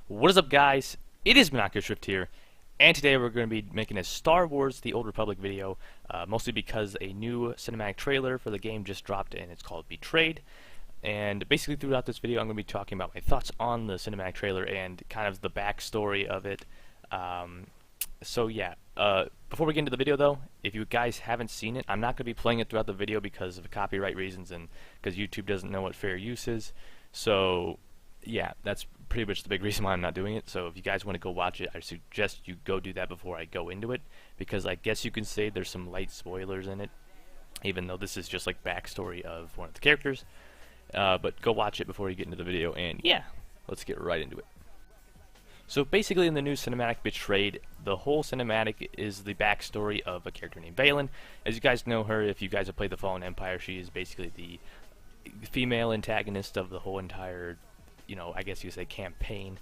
What is up, guys? It is Shift here, and today we're going to be making a Star Wars The Old Republic video, mostly because a new cinematic trailer for the game just dropped, and it's called Betrayed. And basically throughout this video I'm going to be talking about my thoughts on the cinematic trailer and kind of the backstory of it. So yeah, before we get into the video though, if you guys haven't seen it, I'm not going to be playing it throughout the video because of copyright reasons and because YouTube doesn't know what fair use is. So yeah, that's pretty much the big reason why I'm not doing it. So if you guys want to go watch it, I suggest you go do that before I go into it, because I guess you can say there's some light spoilers in it, even though this is just like backstory of one of the characters. But go watch it before you get into the video, and yeah, let's get right into it. So basically in the new cinematic Betrayed, the whole cinematic is the backstory of a character named Valen. As you guys know her, if you guys have played the Fallen Empire, she is basically the female antagonist of the whole entire, I guess you could say, campaign.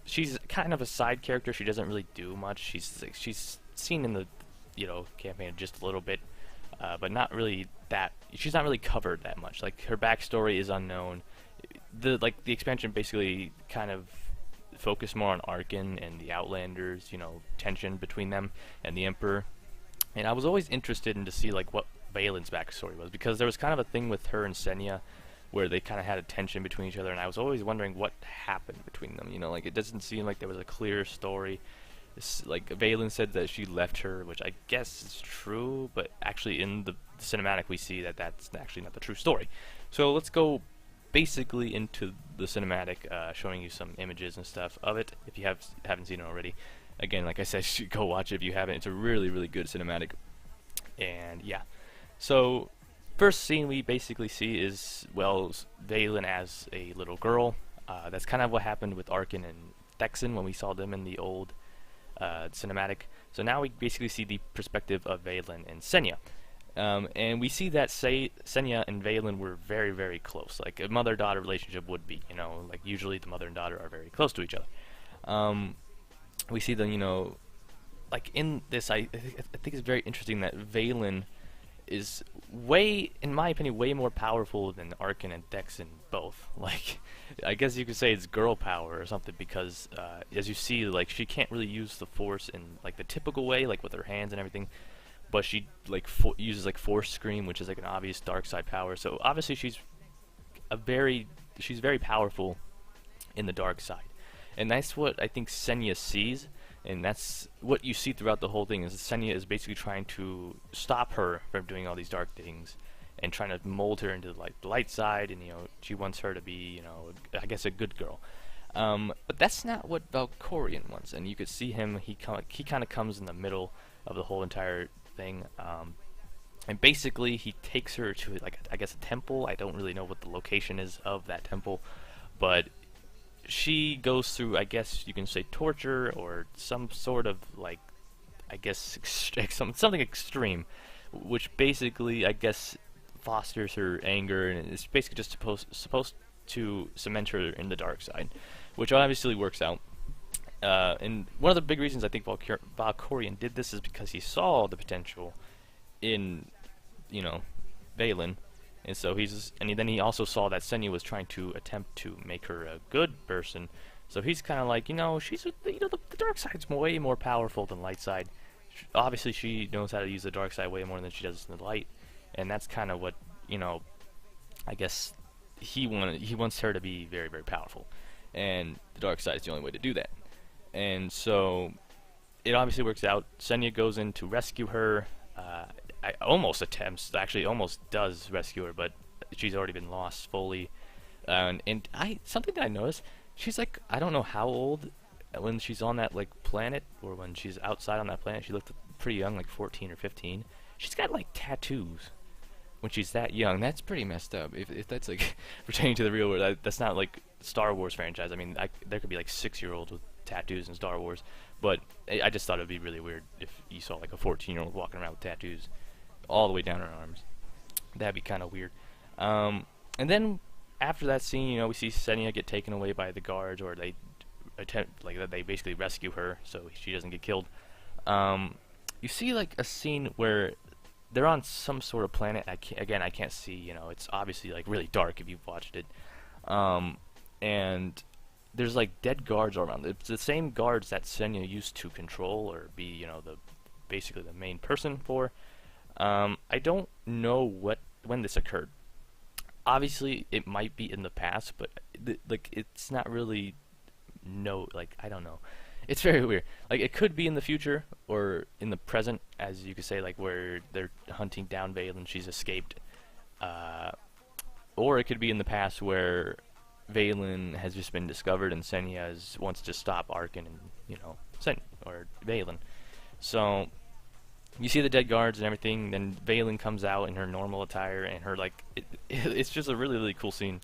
She's kind of a side character. She doesn't really do much. She's seen in the, campaign just a little bit, but not really that. She's not really covered that much. Like, her backstory is unknown. The expansion basically kind of focused more on Arkin and the Outlanders, tension between them and the Emperor. And I was always interested in to see what Valen's backstory was, because there was kind of a thing with her and Senya where they kind of had a tension between each other, and I was always wondering what happened between them. It doesn't seem like there was a clear story. Valen said that she left her, which I guess is true, but actually in the cinematic we see that that's actually not the true story. So let's go basically into the cinematic, showing you some images and stuff of it if you haven't seen it already. Again, like I said, you should go watch it if you haven't. It's a really, really good cinematic. And yeah, so first scene we basically see is, well, Valen as a little girl. That's kind of what happened with Arkin and Thexan when we saw them in the old cinematic. So now we basically see the perspective of Valen and Senya. And we see that Senya and Valen were very, very close, like a mother-daughter relationship would be. Usually the mother and daughter are very close to each other. We see them, in this, I think it's very interesting that Valen is in my opinion, way more powerful than Arkin and Thexan both. I guess you could say it's girl power or something, because as you see, she can't really use the Force in the typical way, with her hands and everything, but she uses Force Scream, which is an obvious dark side power. So obviously she's very powerful in the dark side, and that's what I think Senya sees. And that's what you see throughout the whole thing, is Senya is basically trying to stop her from doing all these dark things and trying to mold her into the light side, and she wants her to be, I guess, a good girl. But that's not what Valkorion wants, and you could see him, he kind of comes in the middle of the whole entire thing, and basically he takes her to I guess a temple. I don't really know what the location is of that temple, but she goes through, I guess you can say, torture or some sort of I guess something extreme, which basically I guess fosters her anger, and it's basically just supposed to cement her in the dark side, which obviously works out. And one of the big reasons I think Valkorion did this is because he saw the potential in Valen. And so then he also saw that Senya was trying to attempt to make her a good person. So he's kind of she's the dark side's way more powerful than light side. Obviously she knows how to use the dark side way more than she does in the light, and that's kind of what I guess he wants her to be very, very powerful, and the dark side is the only way to do that. And so it obviously works out. Senya goes in to rescue her. Almost does rescue her, but she's already been lost fully. And something that I noticed, she's I don't know how old when she's on that planet, or when she's outside on that planet. She looked pretty young, 14 or 15. She's got tattoos when she's that young. That's pretty messed up. If that's pertaining to the real world, that's not Star Wars franchise. I mean, there could be 6-year-olds with tattoos in Star Wars, but I just thought it would be really weird if you saw a 14-year-old walking around with tattoos all the way down her arms. That'd be kind of weird. And then after that scene, we see Senya get taken away by the guards, or they they basically rescue her so she doesn't get killed. You see a scene where they're on some sort of planet. I can't see. It's obviously really dark if you've watched it. And there's like dead guards all around. It's the same guards that Senya used to control or be, you know, the basically the main person for. I don't know when this occurred. Obviously, it might be in the past, but like it's not really like I don't know. It's very weird. Like it could be in the future or in the present, as you could say, like where they're hunting down Vale and she's escaped. Uh, or it could be in the past where Valen has just been discovered and Senya wants to stop Arkin and, you know, or Valen. So you see the dead guards and everything, then Valen comes out in her normal attire and her like it's just a really really cool scene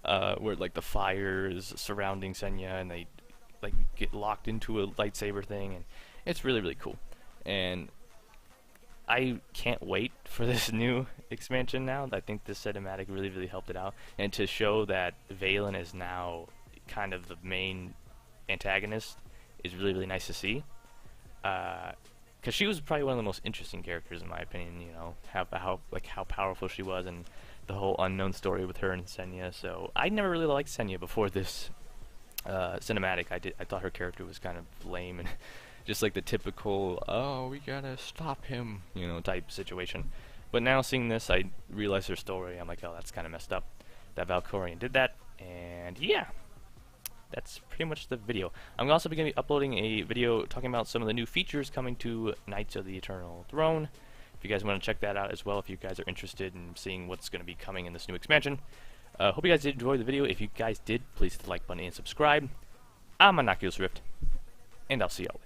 where like the fire is surrounding Senya and they like get locked into a lightsaber thing, and it's really really cool. And I can't wait for this new expansion now. I think this cinematic really, really helped it out. And to show that Valen is now kind of the main antagonist is really, really nice to see. Because she was probably one of the most interesting characters in my opinion, you know, how powerful she was and the whole unknown story with her and Senya. So I never really liked Senya before this cinematic. I thought her character was kind of lame and just like the typical, oh, we gotta stop him, you know, type situation. But now seeing this, I realize her story. I'm like, oh, that's kind of messed up that Valkorian did that. And yeah, that's pretty much the video. I'm also going to be uploading a video talking about some of the new features coming to Knights of the Eternal Throne. If you guys want to check that out as well, if you guys are interested in seeing what's going to be coming in this new expansion. Hope you guys did enjoy the video. If you guys did, please hit the like button and subscribe. I'm Monoculus Rift, and I'll see y'all later.